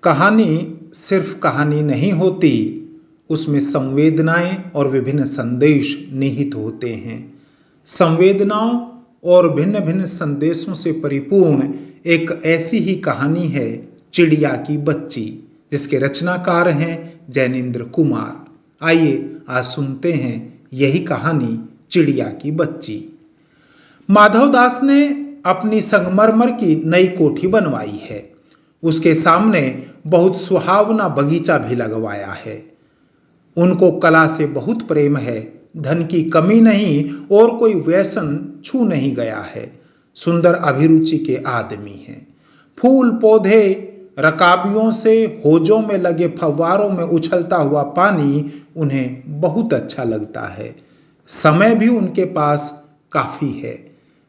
कहानी सिर्फ कहानी नहीं होती, उसमें संवेदनाएं और विभिन्न संदेश निहित होते हैं। संवेदनाओं और भिन्न भिन्न संदेशों से परिपूर्ण एक ऐसी ही कहानी है चिड़िया की बच्ची, जिसके रचनाकार हैं जैनेन्द्र कुमार। आइए आज सुनते हैं यही कहानी चिड़िया की बच्ची। माधवदास ने अपनी संगमरमर की नई कोठी बनवाई है। उसके सामने बहुत सुहावना बगीचा भी लगवाया है। उनको कला से बहुत प्रेम है, धन की कमी नहीं और कोई व्यसन छू नहीं गया है। सुंदर अभिरुचि के आदमी हैं। फूल पौधे, रकाबियों से होजों में लगे फव्वारों में उछलता हुआ पानी उन्हें बहुत अच्छा लगता है। समय भी उनके पास काफी है।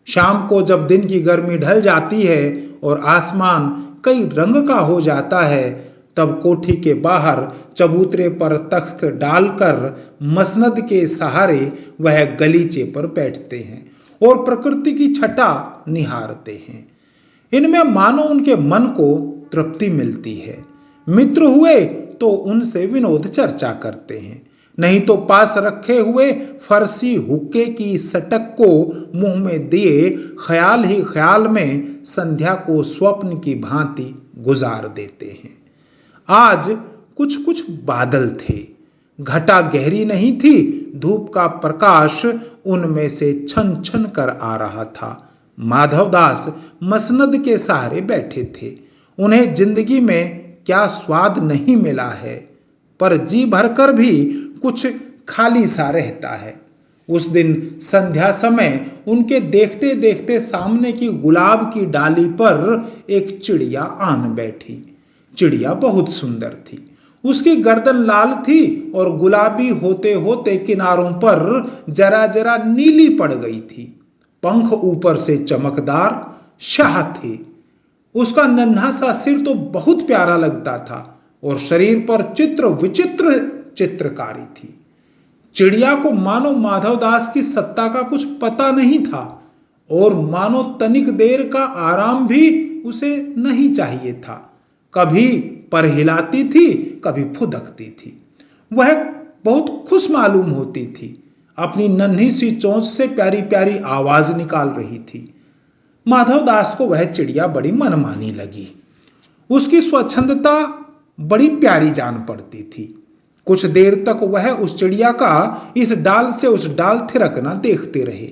शाम को जब दिन की गर्मी ढल जाती है और आसमान कई रंग का हो जाता है, तब कोठी के बाहर चबूतरे पर तख्त डालकर मसनद के सहारे वह गलीचे पर बैठते हैं और प्रकृति की छटा निहारते हैं। इनमें मानो उनके मन को तृप्ति मिलती है। मित्र हुए तो उनसे विनोद चर्चा करते हैं, नहीं तो पास रखे हुए फरसी हुक्के की सटक को मुंह में दिए ख्याल ही ख्याल में संध्या को स्वप्न की भांति गुजार देते हैं। आज कुछ कुछ बादल थे। घटा गहरी नहीं थी, धूप का प्रकाश उनमें से छन छन कर आ रहा था। माधवदास मसनद के सहारे बैठे थे। उन्हें जिंदगी में क्या स्वाद नहीं मिला है, पर जी भरकर भी कुछ खाली सा रहता है। उस दिन संध्या समय उनके देखते देखते सामने की गुलाब की डाली पर एक चिड़िया आन बैठी। चिड़िया बहुत सुंदर थी। उसकी गर्दन लाल थी और गुलाबी होते होते किनारों पर जरा जरा नीली पड़ गई थी। पंख ऊपर से चमकदार शाह थे। उसका नन्हा सा सिर तो बहुत प्यारा लगता था और शरीर पर चित्र विचित्र चित्रकारी थी। चिड़िया को मानो माधवदास की सत्ता का कुछ पता नहीं था और मानो तनिक देर का आराम भी उसे नहीं चाहिए था। कभी पर हिलाती थी, कभी फुदकती थी। वह बहुत खुश मालूम होती थी। अपनी नन्ही सी चोंच से प्यारी प्यारी आवाज निकाल रही थी। माधवदास को वह चिड़िया बड़ी मनमानी लगी। उसकी स्वच्छंदता बड़ी प्यारी जान पड़ती थी। कुछ देर तक वह उस चिड़िया का इस डाल से उस डाल थिरकना देखते रहे।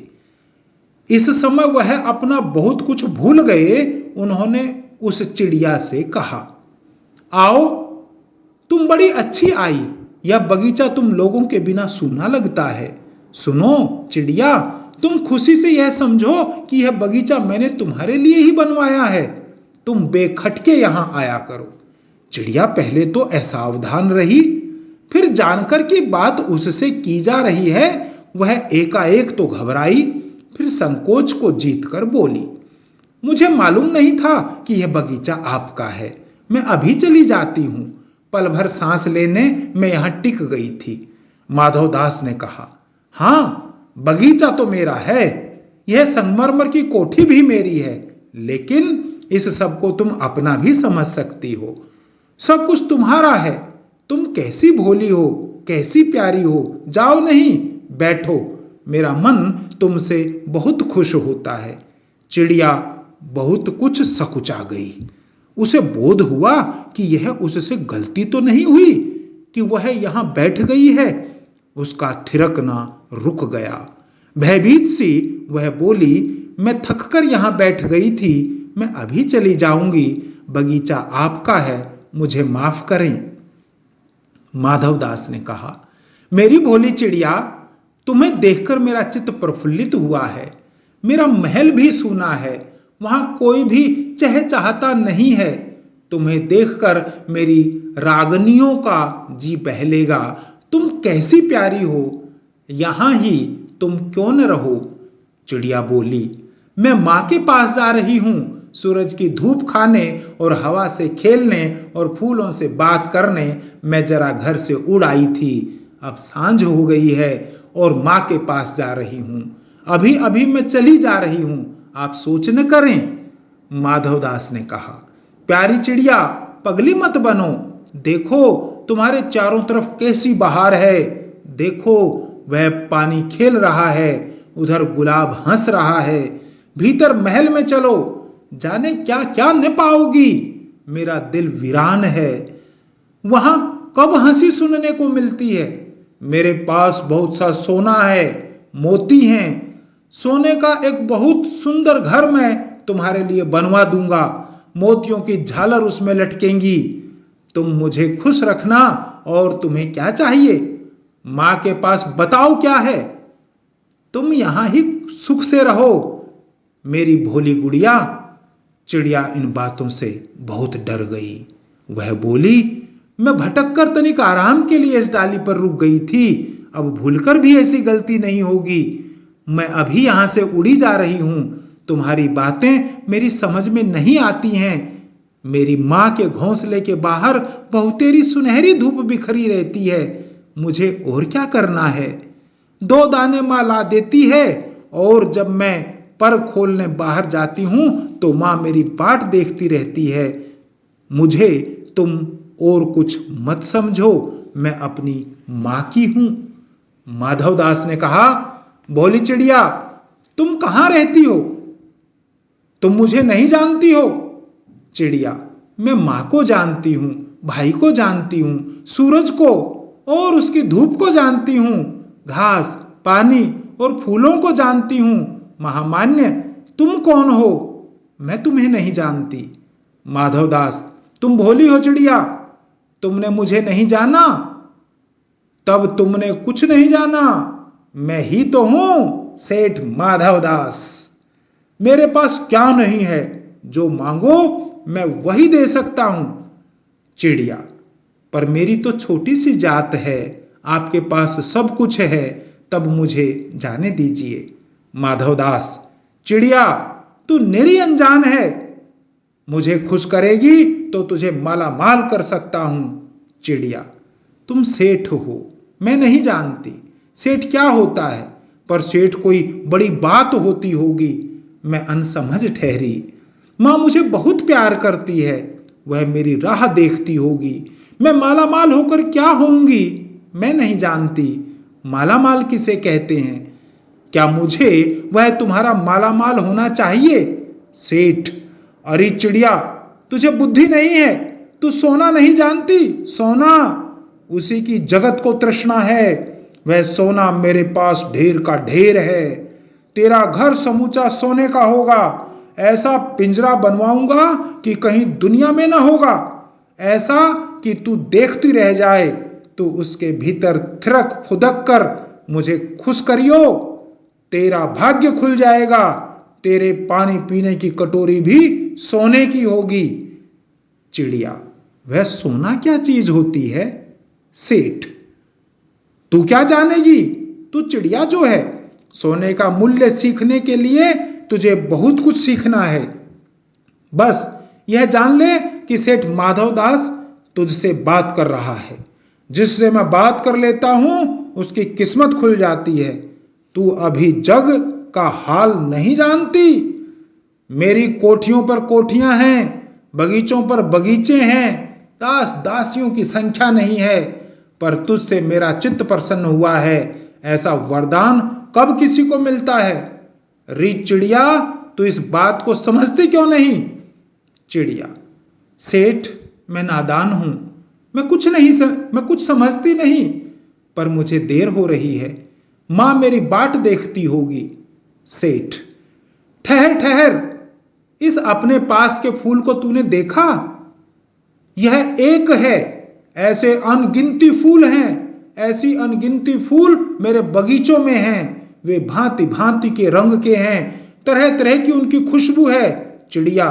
इस समय वह अपना बहुत कुछ भूल गए। उन्होंने उस चिड़िया से कहा, आओ, तुम बड़ी अच्छी आई। यह बगीचा तुम लोगों के बिना सूना लगता है। सुनो चिड़िया, तुम खुशी से यह समझो कि यह बगीचा मैंने तुम्हारे लिए ही बनवाया है। तुम बेखटके यहां आया करो। चिड़िया पहले तो असावधान रही, फिर जानकर कि बात उससे की जा रही है वह एकाएक तो घबराई, फिर संकोच को जीतकर बोली, मुझे मालूम नहीं था कि यह बगीचा आपका है। मैं अभी चली जाती हूं। पल भर सांस लेने मैं यहां टिक गई थी। माधवदास ने कहा, हां, बगीचा तो मेरा है, यह संगमरमर की कोठी भी मेरी है, लेकिन इस सब को तुम अपना भी समझ सकती हो। सब कुछ तुम्हारा है। तुम कैसी भोली हो, कैसी प्यारी हो। जाओ नहीं, बैठो। मेरा मन तुमसे बहुत खुश होता है। चिड़िया बहुत कुछ सकुचा गई। उसे बोध हुआ कि यह उससे गलती तो नहीं हुई कि वह यहां बैठ गई है। उसका थिरकना रुक गया। भयभीत सी वह बोली, मैं थककर यहां बैठ गई थी, मैं अभी चली जाऊंगी। बगीचा आपका है, मुझे माफ करें। माधवदास ने कहा, मेरी भोली चिड़िया, तुम्हें देखकर मेरा चित्त प्रफुल्लित हुआ है। मेरा महल भी सूना है, वहां कोई भी चहचहाता नहीं है। तुम्हें देखकर मेरी रागनियों का जी बहलेगा। तुम कैसी प्यारी हो, यहां ही तुम क्यों न रहो। चिड़िया बोली, मैं मां के पास जा रही हूं, सूरज की धूप खाने और हवा से खेलने और फूलों से बात करने। मैं जरा घर से उड़ आई थी, अब सांझ हो गई है और मां के पास जा रही हूं। अभी अभी मैं चली जा रही हूं, आप सोच न करें। माधवदास ने कहा, प्यारी चिड़िया, पगली मत बनो। देखो तुम्हारे चारों तरफ कैसी बहार है। देखो वह पानी खेल रहा है, उधर गुलाब हंस रहा है। भीतर महल में चलो, जाने क्या क्या न पाओगी। मेरा दिल वीरान है, वहां कब हंसी सुनने को मिलती है। मेरे पास बहुत सा सोना है, मोती हैं। सोने का एक बहुत सुंदर घर मैं तुम्हारे लिए बनवा दूंगा। मोतियों की झालर उसमें लटकेंगी। तुम मुझे खुश रखना। और तुम्हें क्या चाहिए? मां के पास बताओ क्या है। तुम यहां ही सुख से रहो, मेरी भोली गुड़िया। चिड़िया इन बातों से बहुत डर गई। वह बोली, मैं भटक कर तनिक आराम के लिए इस डाली पर रुक गई थी। अब भूलकर भी ऐसी गलती नहीं होगी। मैं अभी यहां से उड़ी जा रही हूं। तुम्हारी बातें मेरी समझ में नहीं आती हैं। मेरी मां के घोंसले के बाहर बहुतेरी सुनहरी धूप बिखरी रहती है। मुझे और क्या करना है? 2 दाने मां ला देती है, और जब मैं पर खोलने बाहर जाती हूं तो मां मेरी बाट देखती रहती है। मुझे तुम और कुछ मत समझो, मैं अपनी मां की हूं। माधवदास ने कहा, भोली चिड़िया, तुम कहां रहती हो? तुम मुझे नहीं जानती हो? चिड़िया, मैं मां को जानती हूं, भाई को जानती हूं, सूरज को और उसकी धूप को जानती हूं, घास, पानी और फूलों को जानती हूं। महामान्य, तुम कौन हो? मैं तुम्हें नहीं जानती। माधवदास, तुम भोली हो चिड़िया, तुमने मुझे नहीं जाना। तब तुमने कुछ नहीं जाना। मैं ही तो हूं सेठ माधवदास। मेरे पास क्या नहीं है, जो मांगो मैं वही दे सकता हूं। चिड़िया, पर मेरी तो छोटी सी जात है, आपके पास सब कुछ है, तब मुझे जाने दीजिए। माधवदास, चिड़िया, तू निरी अनजान है। मुझे खुश करेगी तो तुझे माला माल कर सकता हूं। चिड़िया, तुम सेठ हो, मैं नहीं जानती सेठ क्या होता है, पर सेठ कोई बड़ी बात होती होगी। मैं अनसमझ ठहरी। मां मुझे बहुत प्यार करती है, वह मेरी राह देखती होगी। मैं माला माल होकर क्या होऊंगी, मैं नहीं जानती। माला माल किसे कहते हैं? क्या मुझे वह तुम्हारा माला माल होना चाहिए? सेठ, अरे चिड़िया, तुझे बुद्धि नहीं है, तू सोना नहीं जानती। सोना, उसी की जगत को तृष्णा है। वह सोना मेरे पास ढेर का ढेर है। तेरा घर समूचा सोने का होगा। ऐसा पिंजरा बनवाऊंगा कि कहीं दुनिया में ना होगा। ऐसा कि तू देखती रह जाए, तो उसके भीतर थिरक फुदक कर मुझे खुश करियो। तेरा भाग्य खुल जाएगा। तेरे पानी पीने की कटोरी भी सोने की होगी। चिड़िया, वह सोना क्या चीज होती है? सेठ, तू क्या जानेगी? तू चिड़िया जो है, सोने का मूल्य सीखने के लिए तुझे बहुत कुछ सीखना है। बस यह जान ले कि सेठ माधवदास तुझसे बात कर रहा है। जिससे मैं बात कर लेता हूं उसकी किस्मत खुल जाती है। तू अभी जग का हाल नहीं जानती। मेरी कोठियों पर कोठियां हैं, बगीचों पर बगीचे हैं, दास दासियों की संख्या नहीं है, पर तुझसे मेरा चित्त प्रसन्न हुआ है। ऐसा वरदान कब किसी को मिलता है? री चिड़िया, तू इस बात को समझती क्यों नहीं? चिड़िया, सेठ, मैं नादान हूं, मैं कुछ समझती नहीं, पर मुझे देर हो रही है। मां मेरी बाट देखती होगी। सेठ, ठहर ठहर, इस अपने पास के फूल को तूने देखा? यह एक है, ऐसे अनगिनती फूल हैं। ऐसी अनगिनती फूल मेरे बगीचों में हैं। वे भांति भांति के रंग के हैं, तरह तरह की उनकी खुशबू है। चिड़िया,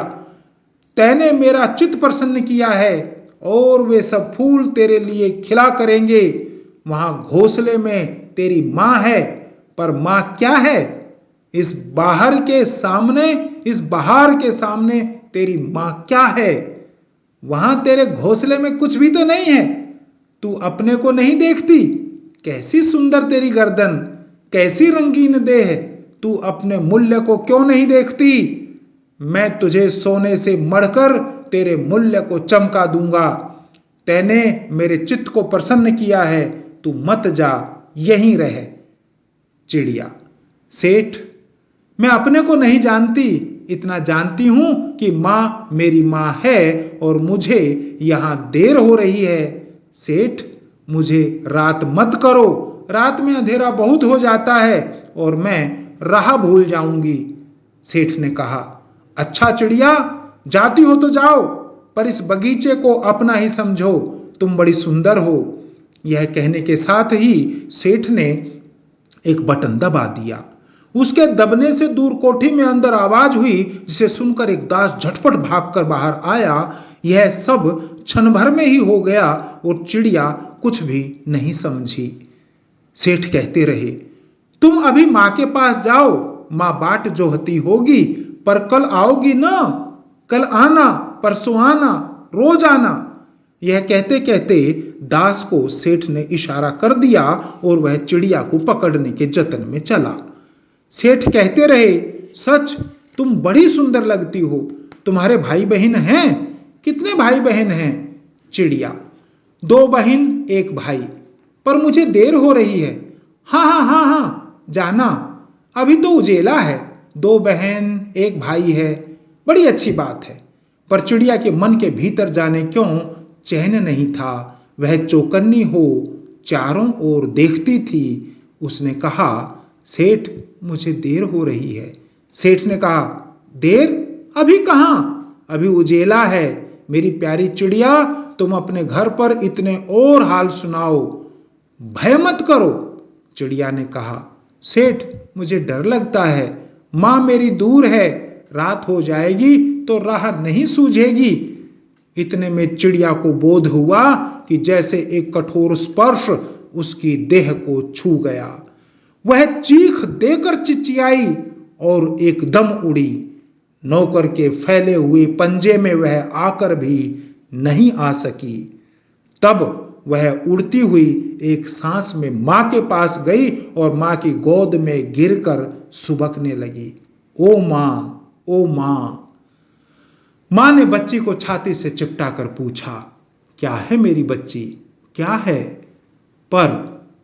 तैने मेरा चित्त प्रसन्न किया है, और वे सब फूल तेरे लिए खिला करेंगे। वहां घोंसले में तेरी मां है, पर मां क्या है? इस बहार के सामने तेरी मां क्या है? वहां तेरे घोंसले में कुछ भी तो नहीं है। तू अपने को नहीं देखती? कैसी सुंदर तेरी गर्दन, कैसी रंगीन देह। तू अपने मूल्य को क्यों नहीं देखती? मैं तुझे सोने से मढ़कर तेरे मूल्य को चमका दूंगा। तैने मेरे चित्त को प्रसन्न किया है, तू मत जा, यहीं रह। चिड़िया: सेठ, मैं अपने को नहीं जानती, इतना जानती हूं कि माँ मेरी माँ है और मुझे यहां देर हो रही है। सेठ, मुझे रात मत करो, रात में अंधेरा बहुत हो जाता है और मैं राह भूल जाऊंगी। सेठ ने कहा, अच्छा चिड़िया, जाती हो तो जाओ, पर इस बगीचे को अपना ही समझो, तुम बड़ी सुंदर हो। यह कहने के साथ ही सेठ ने एक बटन दबा दिया। उसके दबने से दूर कोठी में अंदर आवाज हुई, जिसे सुनकर एक दास झटपट भागकर बाहर आया। यह सब क्षण भर में ही हो गया और चिड़िया कुछ भी नहीं समझी। सेठ कहते रहे, तुम अभी माँ के पास जाओ, माँ बाट जोहती होगी, पर कल आओगी ना? कल आना, परसों आना, रोज आना। यह कहते कहते दास को सेठ ने इशारा कर दिया और वह चिड़िया को पकड़ने के जतन में चला। सेठ कहते रहे, सच तुम बड़ी सुंदर लगती हो। तुम्हारे भाई बहन हैं? कितने भाई बहन हैं? चिड़िया: 2 बहन 1 भाई, पर मुझे देर हो रही है। हाँ हाँ हाँ हाँ, जाना, अभी तो उजेला है। 2 बहन 1 भाई है, बड़ी अच्छी बात है। पर चिड़िया के मन के भीतर जाने क्यों चैन नहीं था। वह चौकन्नी हो चारों ओर देखती थी। उसने कहा, सेठ, मुझे देर हो रही है। सेठ ने कहा, देर? अभी कहाँ, अभी उजेला है। मेरी प्यारी चिड़िया, तुम अपने घर पर इतने और हाल सुनाओ, भय मत करो। चिड़िया ने कहा, सेठ, मुझे डर लगता है, माँ मेरी दूर है, रात हो जाएगी तो राह नहीं सूझेगी। इतने में चिड़िया को बोध हुआ कि जैसे एक कठोर स्पर्श उसकी देह को छू गया। वह चीख देकर चिचियाई और एकदम उड़ी। नौकर के फैले हुए पंजे में वह आकर भी नहीं आ सकी। तब वह उड़ती हुई एक सांस में माँ के पास गई और माँ की गोद में गिरकर सुबकने लगी। ओ माँ, ओ माँ। माँ ने बच्ची को छाती से चिपटा कर पूछा, क्या है मेरी बच्ची, क्या है? पर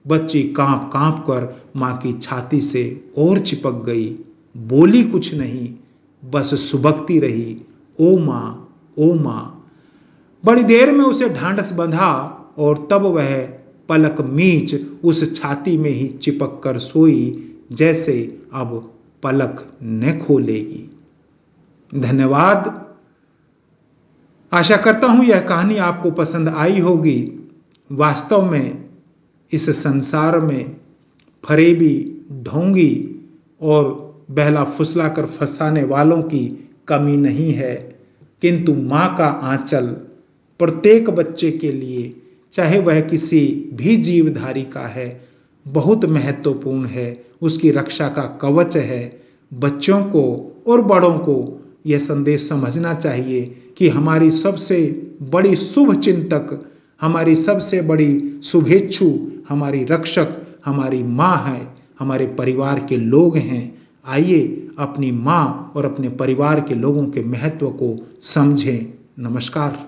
बच्ची कांप कांप कर माँ की छाती से और चिपक गई। बोली कुछ नहीं, बस सुबकती रही, ओ माँ, ओ माँ। बड़ी देर में उसे ढांढस बंधा और तब वह पलक मीच उस छाती में ही चिपक कर सोई, जैसे अब पलक न खोलेगी। धन्यवाद। आशा करता हूं यह कहानी आपको पसंद आई होगी। वास्तव में इस संसार में फरेबी, ढोंगी और बहला फुसला कर फंसाने वालों की कमी नहीं है, किंतु माँ का आंचल प्रत्येक बच्चे के लिए, चाहे वह किसी भी जीवधारी का है, बहुत महत्वपूर्ण है। उसकी रक्षा का कवच है। बच्चों को और बड़ों को यह संदेश समझना चाहिए कि हमारी सबसे बड़ी शुभ चिंतक, हमारी सबसे बड़ी शुभेच्छु, हमारी रक्षक हमारी माँ है, हमारे परिवार के लोग हैं। आइए अपनी माँ और अपने परिवार के लोगों के महत्व को समझें। नमस्कार।